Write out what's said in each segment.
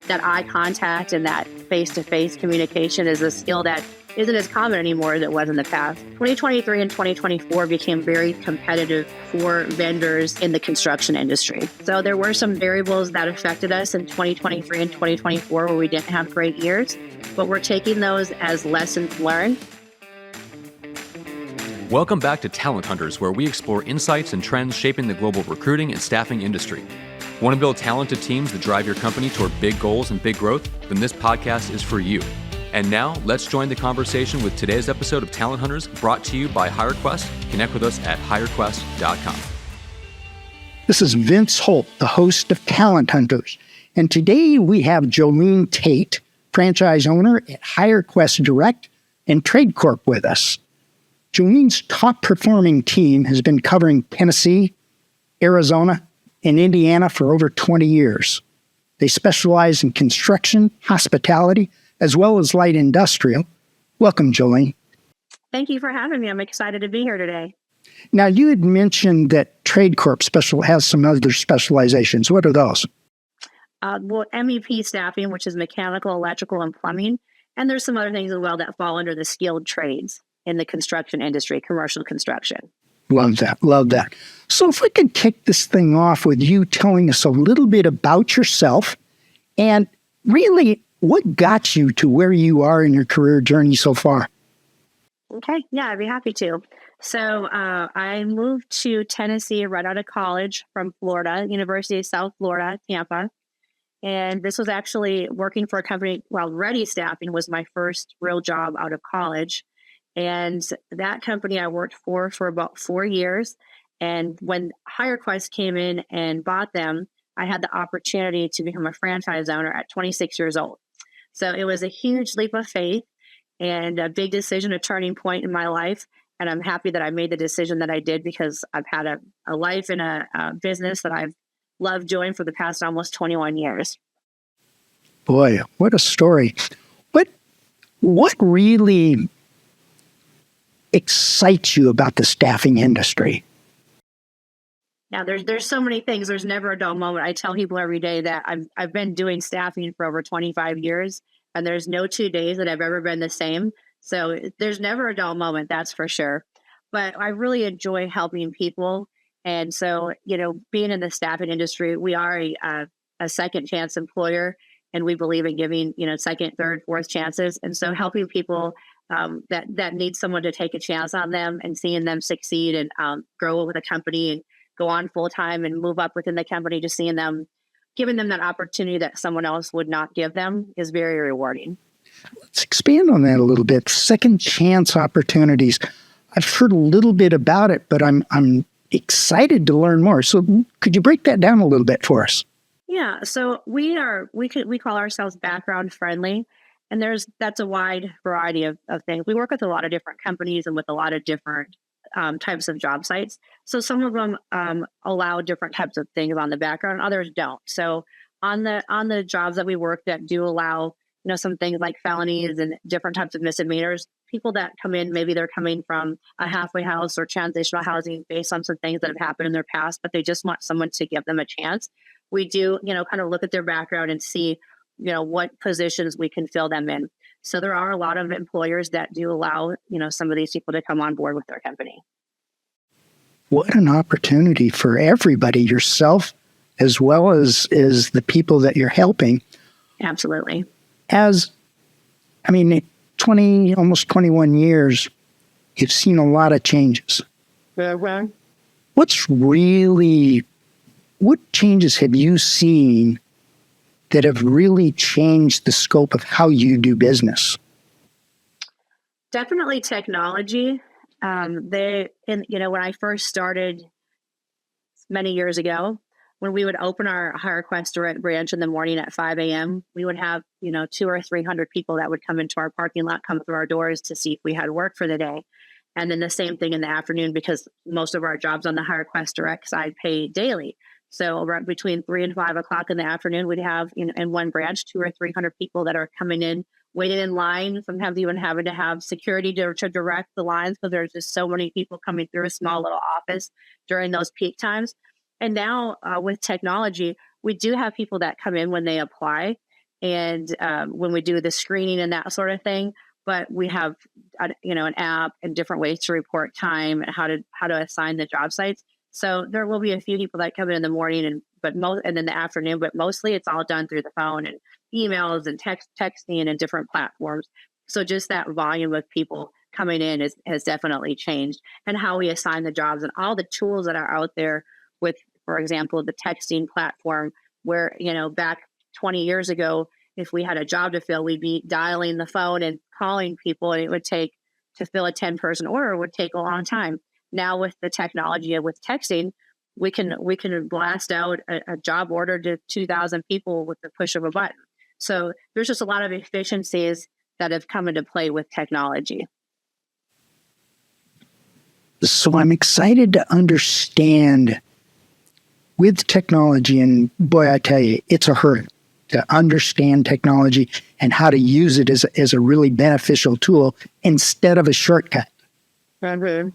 that eye contact and that face-to-face communication is a skill that isn't as common anymore as it was in the past. 2023 and 2024 became very competitive for vendors in the construction industry. So there were some variables that affected us in 2023 and 2024 where we didn't have great years, but we're taking those as lessons learned. Welcome back to Talent Hunters, where we explore insights and trends shaping the global recruiting and staffing industry. Want to build talented teams that drive your company toward big goals and big growth? Then this podcast is for you. And now, let's join the conversation with today's episode of Talent Hunters, brought to you by HireQuest. Connect with us at hirequest.com. This is Vince Holt, the host of Talent Hunters. And today we have Jolene Tate, franchise owner at HireQuest Direct and Trade Corp with us. Jolene's top performing team has been covering Tennessee, Arizona, and Indiana for over 20 years. They specialize in construction, hospitality, as well as light industrial. Welcome, Jolene. Thank you for having me. I'm excited to be here today. Now, you had mentioned that Trade Corp has some other specializations. What are those? MEP staffing, which is mechanical, electrical, and plumbing. And there's some other things as well that fall under the skilled trades in the construction industry, commercial construction. Love that. Love that. So if we could kick this thing off with you telling us a little bit about yourself and really what got you to where you are in your career journey so far? Okay. Yeah, I'd be happy to. So I moved to Tennessee right out of college from Florida, University of South Florida, Tampa. And this was actually working for a company, Ready Staffing was my first real job out of college. And that company I worked for about 4 years. And when HireQuest came in and bought them, I had the opportunity to become a franchise owner at 26 years old. So it was a huge leap of faith and a big decision, a turning point in my life. And I'm happy that I made the decision that I did because I've had a life and a business that I've loved doing for the past almost 21 years. Boy, what a story. What really excites you about the staffing industry? Now, there's so many things. There's never a dull moment. I tell people every day that I've been doing staffing for over 25 years, and there's no 2 days that I've ever been the same. So there's never a dull moment, that's for sure. But I really enjoy helping people. And so, being in the staffing industry, we are a second chance employer, and we believe in giving, second, third, fourth chances. And so helping people that need someone to take a chance on them and seeing them succeed and grow with a company and go on full time and move up within the company, just seeing them, giving them that opportunity that someone else would not give them is very rewarding. Let's expand on that a little bit. Second chance opportunities. I've heard a little bit about it, but I'm excited to learn more. So could you break that down a little bit for us? Yeah. So we call ourselves background friendly. And that's a wide variety of things. We work with a lot of different companies and with a lot of different types of job sites. So some of them allow different types of things on the background, others don't. So on the jobs that we work that do allow, some things like felonies and different types of misdemeanors, people that come in, maybe they're coming from a halfway house or transitional housing based on some things that have happened in their past, but they just want someone to give them a chance. We do, kind of look at their background and see what positions we can fill them in. So there are a lot of employers that do allow, some of these people to come on board with their company. What an opportunity for everybody, yourself, as well as the people that you're helping. Absolutely. Almost 21 years, you've seen a lot of changes. What changes have you seen that have really changed the scope of how you do business? Definitely technology. When I first started many years ago, when we would open our HireQuest Direct branch in the morning at 5 a.m., we would have, 200 or 300 people that would come into our parking lot, come through our doors to see if we had work for the day. And then the same thing in the afternoon, because most of our jobs on the HireQuest Direct side pay daily. So around between 3 and 5 o'clock in the afternoon, we'd have in one branch 200 or 300 people that are coming in, waiting in line, sometimes even having to have security to direct the lines because there's just so many people coming through a small little office during those peak times. And now with technology, we do have people that come in when they apply, and when we do the screening and that sort of thing. But we have, an app and different ways to report time and how to assign the job sites. So there will be a few people that come in the morning and then the afternoon, but mostly it's all done through the phone and emails and texting and different platforms. So just that volume of people coming in has definitely changed, and how we assign the jobs and all the tools that are out there with, for example, the texting platform where, back 20 years ago, if we had a job to fill, we'd be dialing the phone and calling people, and it would take to fill a 10-person order would take a long time. Now with the technology and with texting, we can blast out a job order to 2,000 people with the push of a button. So there's just a lot of efficiencies that have come into play with technology. So I'm excited to understand with technology, and boy, I tell you, it's a hurdle to understand technology and how to use it as a really beneficial tool instead of a shortcut. Mm-hmm.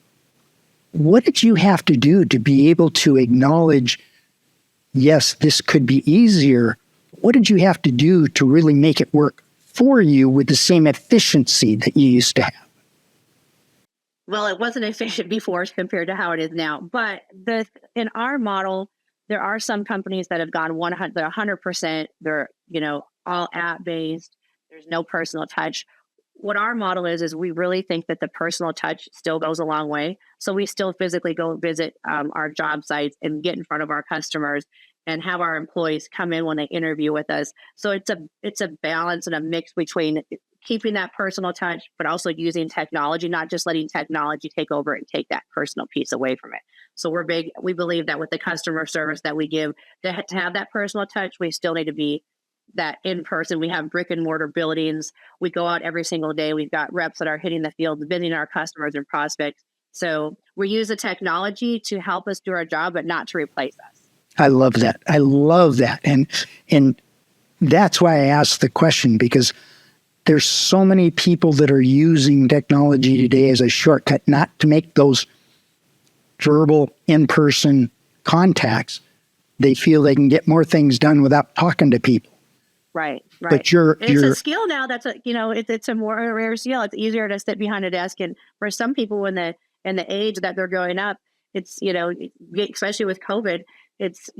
What did you have to do to be able to acknowledge, yes, this could be easier? What did you have to do to really make it work for you with the same efficiency that you used to have? Well, it wasn't efficient before compared to how it is now. But in our model, there are some companies that have gone 100%. They're, all app-based. There's no personal touch. What our model is we really think that the personal touch still goes a long way. So we still physically go visit our job sites and get in front of our customers and have our employees come in when they interview with us. So it's a balance and a mix between keeping that personal touch, but also using technology, not just letting technology take over and take that personal piece away from it. So we believe that with the customer service that we give, to have that personal touch, we still need to be that in person. We have brick and mortar buildings. We go out every single day. We've got reps that are hitting the field, visiting our customers and prospects. So we use the technology to help us do our job, but not to replace us. I love that. I love that. And that's why I asked the question, because there's so many people that are using technology today as a shortcut, not to make those verbal in-person contacts. They feel they can get more things done without talking to people. Right. But it's a skill now. It's a more rare skill. It's easier to sit behind a desk, and for some people in the age that they're growing up, it's especially with COVID, it's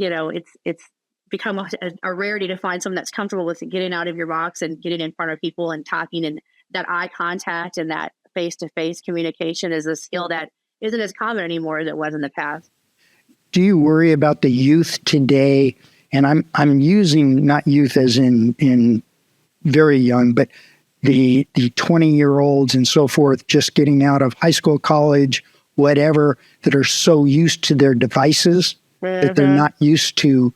become a rarity to find someone that's comfortable with getting out of your box and getting in front of people and talking, and that eye contact and that face-to-face communication is a skill that isn't as common anymore as it was in the past. Do you worry about the youth today? And I'm using not youth as in very young, but the 20-year-olds and so forth, just getting out of high school, college, whatever, that are so used to their devices that they're not used to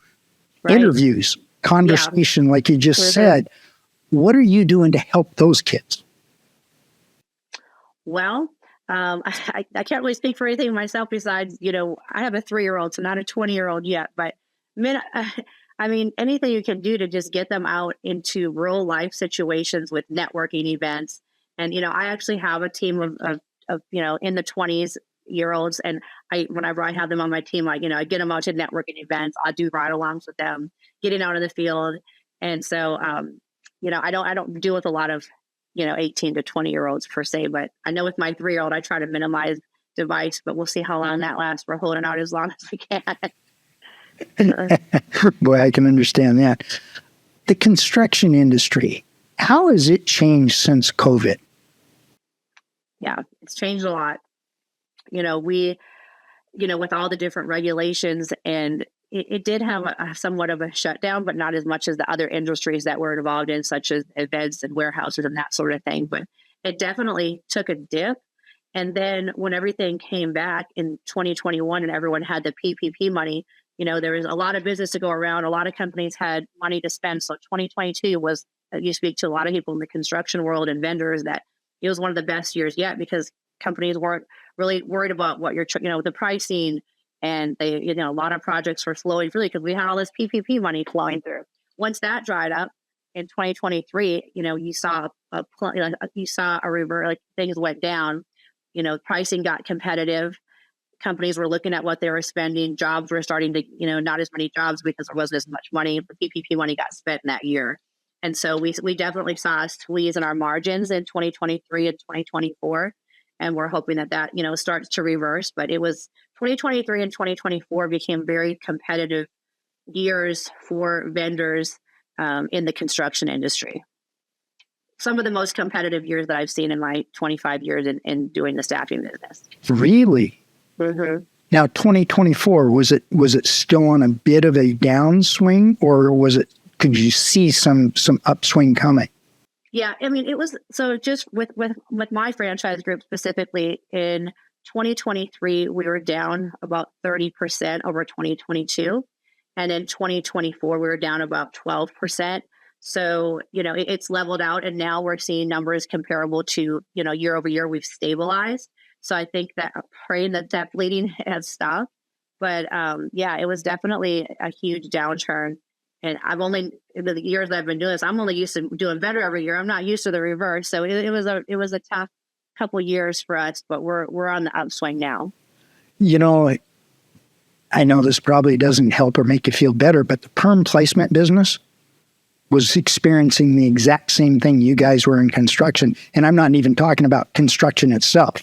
interviews, conversation, like you just said. What are you doing to help those kids? Well, I can't really speak for anything myself besides, I have a 3-year-old, so not a 20-year-old yet. But anything you can do to just get them out into real life situations with networking events. And, I actually have a team of in the 20s-year-olds. And whenever I have them on my team, I get them out to networking events. I do ride-alongs with them, getting out in the field. And so, I don't deal with a lot of 18 to 20-year-olds per se, but I know with my 3-year-old, I try to minimize device, but we'll see how long that lasts. We're holding out as long as we can. Boy, I can understand that. The construction industry, how has it changed since COVID? Yeah, it's changed a lot. With all the different regulations, and it did have somewhat of a shutdown, but not as much as the other industries that were involved in, such as events and warehouses and that sort of thing. But it definitely took a dip. And then when everything came back in 2021 and everyone had the PPP money, there was a lot of business to go around. A lot of companies had money to spend. So 2022 was, you speak to a lot of people in the construction world and vendors, that it was one of the best years yet, because companies weren't really worried about what the pricing, and they, a lot of projects were flowing freely because we had all this PPP money flowing through. Once that dried up in 2023, you saw a river, like things went down. Pricing got competitive. Companies were looking at what they were spending. Jobs were starting to, not as many jobs because there wasn't as much money. The PPP money got spent in that year. And so we definitely saw a squeeze in our margins in 2023 and 2024. And we're hoping that, starts to reverse. But it was 2023 and 2024 became very competitive years for vendors in the construction industry. Some of the most competitive years that I've seen in my 25 years in doing the staffing business. Really? Mm-hmm. Now, 2024, was it still on a bit of a downswing, or could you see some upswing coming? Yeah, I mean, it was so just with my franchise group specifically in 2023, we were down about 30% over 2022. And in 2024, we were down about 12%. So, it's leveled out. And now we're seeing numbers comparable to, year over year, we've stabilized. So I think that praying that bleeding has stopped. But it was definitely a huge downturn. And in the years that I've been doing this, I'm only used to doing better every year. I'm not used to the reverse. So it was a tough couple years for us, but we're on the upswing now. I know this probably doesn't help or make you feel better, but the perm placement business was experiencing the exact same thing you guys were in construction. And I'm not even talking about construction itself.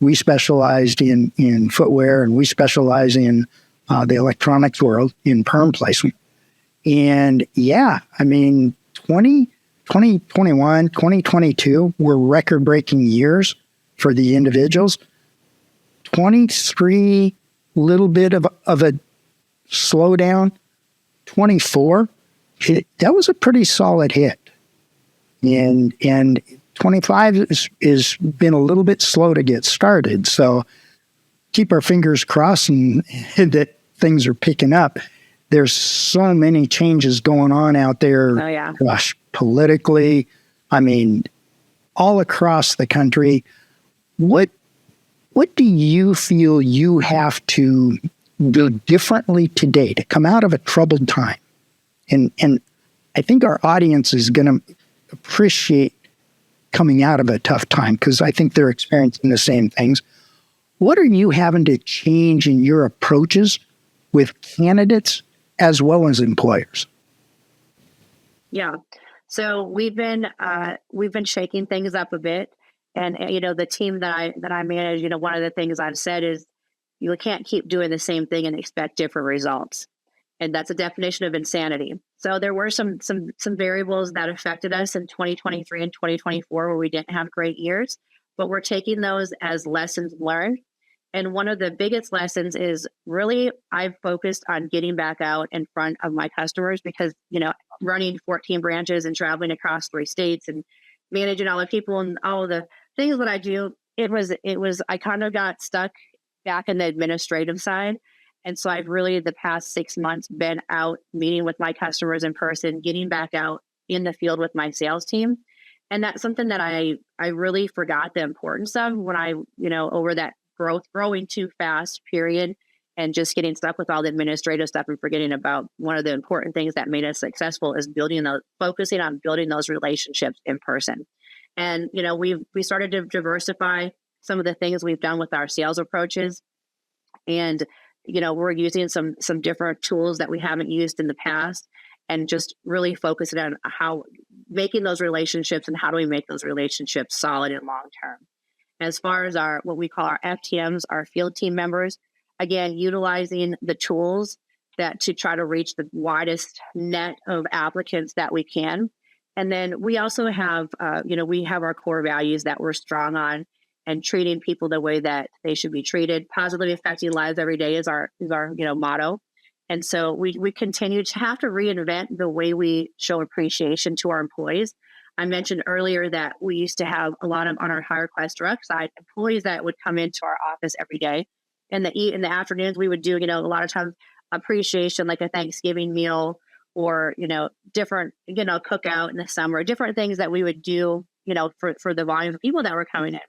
We specialized in footwear, and we specialize in the electronics world in perm placement. And 2021, 2022 were record-breaking years for the individuals. 23, little bit of a slowdown. 24, that was a pretty solid hit. And 25 is been a little bit slow to get started. So keep our fingers crossed and that things are picking up. There's so many changes going on out there. Oh, yeah. Gosh, politically, all across the country. What do you feel you have to do differently today to come out of a troubled time? And I think our audience is going to appreciate coming out of a tough time because I think they're experiencing the same things. What are you having to change in your approaches with candidates as well as employers? Yeah. So we've been shaking things up a bit. And, the team that I manage, one of the things I've said is you can't keep doing the same thing and expect different results. And that's a definition of insanity. So there were some variables that affected us in 2023 and 2024 where we didn't have great years, but we're taking those as lessons learned. And one of the biggest lessons is really I've focused on getting back out in front of my customers because, running 14 branches and traveling across 3 states and managing all the people and all of the things that I do, I kind of got stuck back in the administrative side. And so I've really the past 6 months been out meeting with my customers in person, getting back out in the field with my sales team. And that's something that I really forgot the importance of when I, over that growing too fast period and just getting stuck with all the administrative stuff and forgetting about one of the important things that made us successful is focusing on building those relationships in person. And, we started to diversify some of the things we've done with our sales approaches. And, we're using some different tools that we haven't used in the past and just really focusing on how making those relationships and how do we make those relationships solid and long term. As far as what we call our FTMs, our field team members, again, utilizing the tools to try to reach the widest net of applicants that we can. And then we also have, we have our core values that we're strong on and treating people the way that they should be treated. Positively affecting lives every day is our motto. And so we continue to have to reinvent the way we show appreciation to our employees. I mentioned earlier that we used to have a lot of on our HireQuest direct side employees that would come into our office every day. In the afternoons, we would do, a lot of times appreciation, like a Thanksgiving meal or, different, cookout in the summer, different things that we would do, for the volume of people that were coming in.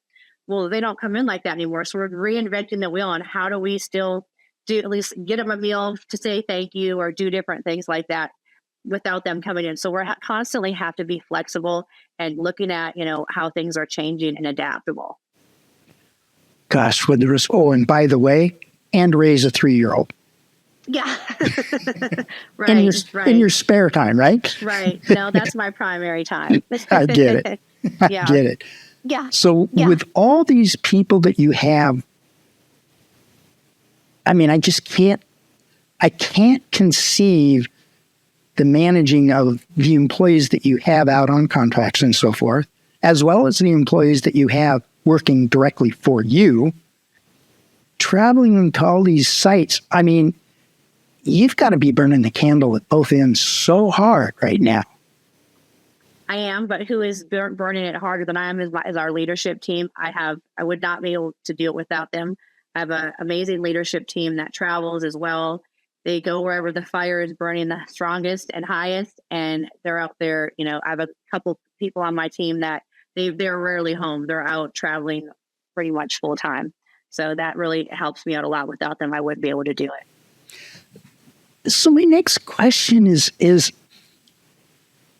Well, they don't come in like that anymore. So we're reinventing the wheel on how do we still do at least get them a meal to say thank you or do different things like that without them coming in. So we're constantly have to be flexible and looking at, how things are changing and adaptable. Gosh, and by the way, and raise a 3-year-old. Yeah. in your Right. in your spare time, right? Right. No, that's my primary time. I get it. I Yeah. get it. Yeah. So Yeah. with all these people that you have, I mean, I can't conceive the managing of the employees that you have out on contracts and so forth, as well as the employees that you have working directly for you, traveling to all these sites. I mean, you've got to be burning the candle at both ends so hard right now. I am, but who is burning it harder than I am is our leadership team. I would not be able to do it without them. I have an amazing leadership team that travels as well. They go wherever the fire is burning the strongest and highest, and they're out there. I have a couple people on my team that they're rarely home. They're out traveling pretty much full time. So that really helps me out a lot. Without them, I wouldn't be able to do it. So my next question is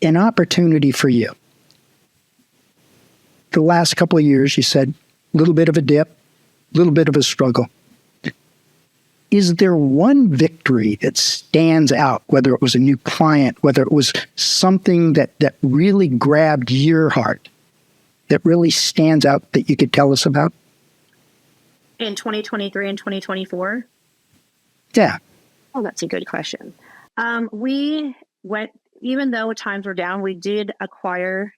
an opportunity for you. The last couple of years, you said a little bit of a dip, a little bit of a struggle. Is there one victory that stands out, whether it was a new client, whether it was something that really grabbed your heart, that really stands out that you could tell us about? In 2023 and 2024? Yeah. Oh, that's a good question. We went, even though times were down, we did acquire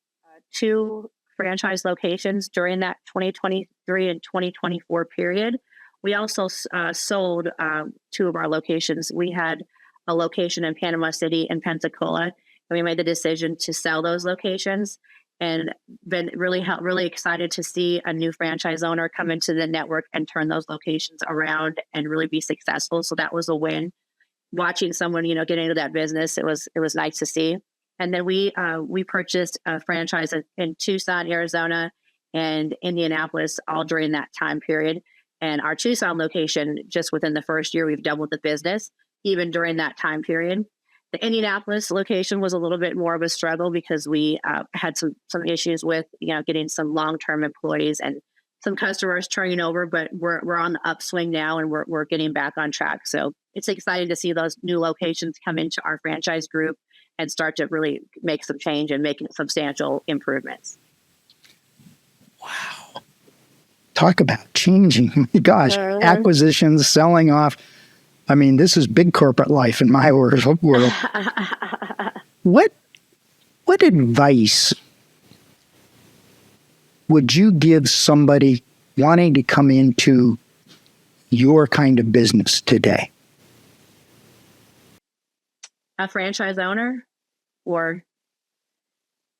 2 franchise locations during that 2023 and 2024 period. We also sold 2 of our locations. We had a location in Panama City and Pensacola, and we made the decision to sell those locations, and been really excited to see a new franchise owner come into the network and turn those locations around and really be successful. So that was a win. Watching someone, get into that business, it was nice to see. And then we purchased a franchise in Tucson, Arizona, and Indianapolis, all during that time period. And our Tucson location, just within the first year, we've doubled the business, even during that time period. The Indianapolis location was a little bit more of a struggle because we had some issues with getting some long-term employees and some customers turning over, but we're on the upswing now, and we're getting back on track. So it's exciting to see those new locations come into our franchise group and start to really make some change and make substantial improvements. Wow. Talk about changing. Gosh, acquisitions, selling off. I mean, this is big corporate life in my world. What advice would you give somebody wanting to come into your kind of business today? A franchise owner, or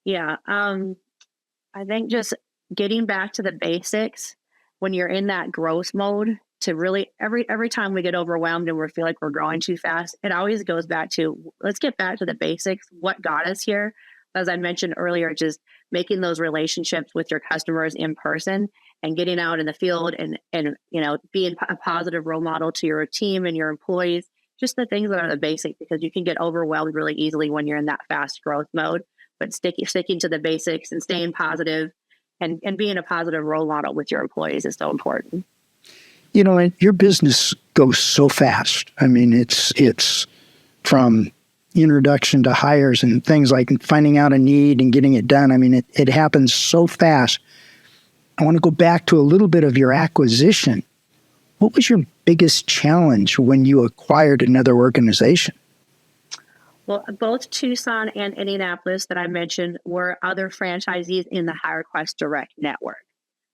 I think just getting back to the basics when you're in that growth mode, to really every time we get overwhelmed and we feel like we're growing too fast, it always goes back to, let's get back to the basics. What got us here? As I mentioned earlier, just making those relationships with your customers in person and getting out in the field and being a positive role model to your team and your employees. Just the things that are the basic, because you can get overwhelmed really easily when you're in that fast growth mode. But sticking to the basics and staying positive and being a positive role model with your employees is so important. And your business goes so fast. I mean, it's from introduction to hires and things like finding out a need and getting it done. I mean, it happens so fast. I want to go back to a little bit of your acquisition. What was your biggest challenge when you acquired another organization? Well, both Tucson and Indianapolis that I mentioned were other franchisees in the HireQuest Direct network.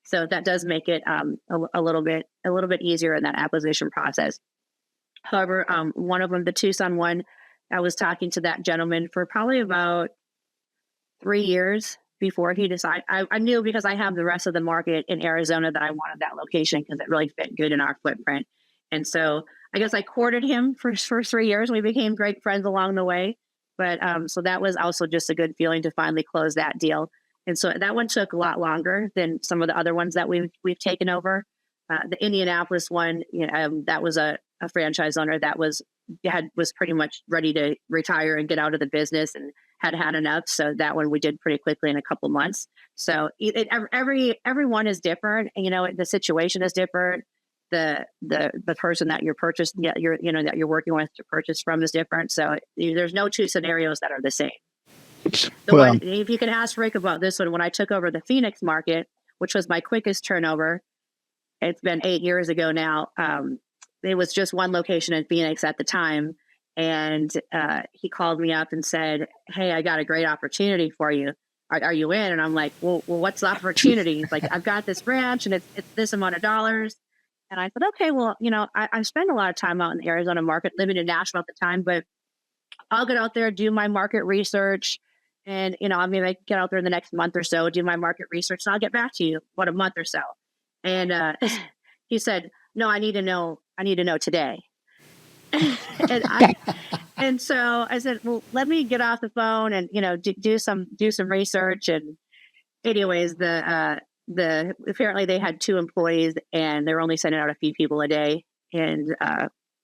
So that does make it a little bit easier in that acquisition process. However, one of them, the Tucson one, I was talking to that gentleman for probably about 3 years before he decided. I knew, because I have the rest of the market in Arizona, that I wanted that location because it really fit good in our footprint. And so I guess I courted him for 3 years. We became great friends along the way. But so that was also just a good feeling to finally close that deal. And so that one took a lot longer than some of the other ones that we've taken over. The Indianapolis one, that was a franchise owner that was pretty much ready to retire and get out of the business and had enough. So that one we did pretty quickly in a couple months. So everyone is different, and the situation is different. the person that you're purchasing, that you're working with to purchase from is different. So there's no two scenarios that are the same. If you can ask Rick about this one, when I took over the Phoenix market, which was my quickest turnover, it's been 8 years ago now. It was just one location in Phoenix at the time. And he called me up and said, "Hey, I got a great opportunity for you. Are you in?" And I'm like, well, what's the opportunity? He's like, "I've got this branch and it's this amount of dollars." And I said, "Okay, well, I spend a lot of time out in the Arizona market, living in Nashville at the time, but I'll get out there, do my market research. And, I may get out there in the next month or so, do my market research, and I'll get back to you about a month or so." And he said, "No, I need to know today." and so I said, "Well, let me get off the phone and, do some research." And anyways, apparently they had 2 employees and they were only sending out a few people a day. And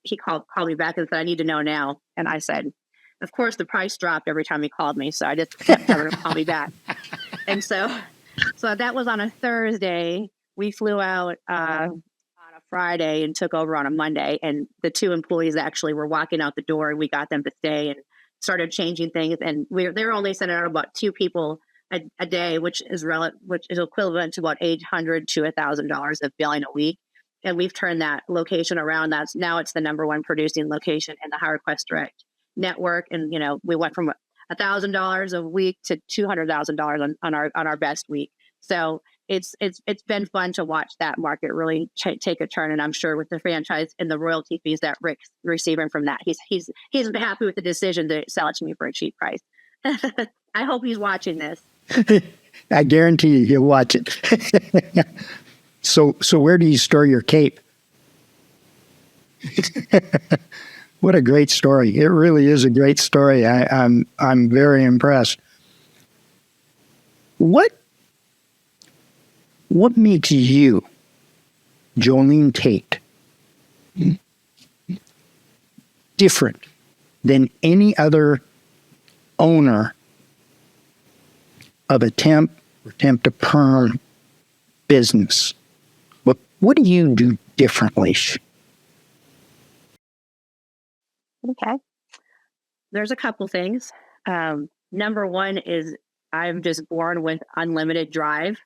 he called me back and said, "I need to know now." And I said, of course, the price dropped every time he called me. So I just kept having him call me back. And so that was on a Thursday. We flew out on a Friday and took over on a Monday. And the 2 employees actually were walking out the door, and we got them to stay and started changing things. And they were only sending out about 2 people a day, which is equivalent to about $800 to $1,000 of billing a week. And we've turned that location around. Now it's the number 1 producing location in the HireQuest Direct network. And, we went from $1,000 a week to $200,000 on our best week. So it's been fun to watch that market really take a turn. And I'm sure with the franchise and the royalty fees that Rick's receiving from that, he's happy with the decision to sell it to me for a cheap price. I hope he's watching this. I guarantee you he'll watch it. So where do you store your cape? What a great story. It really is a great story. I'm very impressed. What makes you, Jolene Tate, different than any other owner of a temp or temp to perm business? What do you do differently? Okay. There's a couple things. Number 1 is I'm just born with unlimited drive.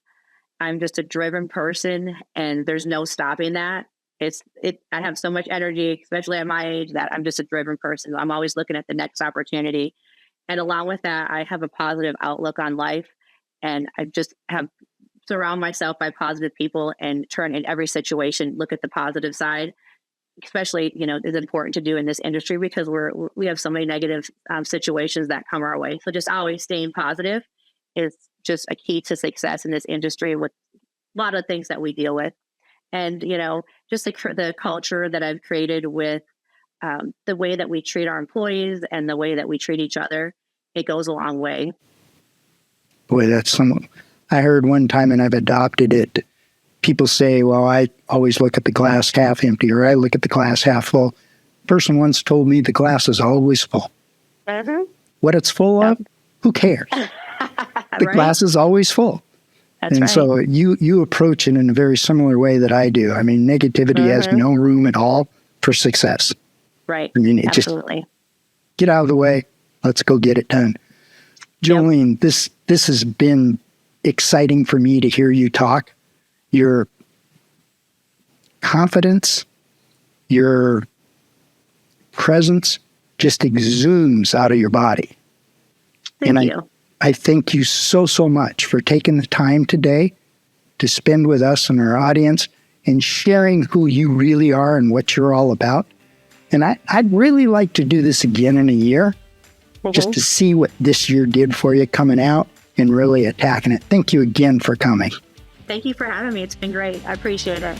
I'm just a driven person, and there's no stopping that. I have so much energy, especially at my age, that I'm just a driven person. I'm always looking at the next opportunity. And along with that, I have a positive outlook on life, and I just surround myself by positive people and turn in every situation, look at the positive side. Especially, is important to do in this industry because we have so many negative situations that come our way. So just always staying positive is just a key to success in this industry with a lot of things that we deal with. And, just the culture that I've created with the way that we treat our employees and the way that we treat each other, it goes a long way. Boy, that's something I heard one time, and I've adopted it. People say, well, I always look at the glass half empty, or I look at the glass half full. A person once told me the glass is always full. Mm-hmm. What it's full of, who cares? The glass is always full. That's right. So you approach it in a very similar way that I do. I mean, negativity has no room at all for success. Right. I mean, absolutely. Just get out of the way. Let's go get it done. Jolene, this has been exciting for me to hear you talk. Your confidence, your presence just exudes out of your body. Thank you. I thank you so much for taking the time today to spend with us and our audience and sharing who you really are and what you're all about. And I'd really like to do this again in a year, just to see what this year did for you coming out and really attacking it. Thank you again for coming. Thank you for having me. It's been great. I appreciate it.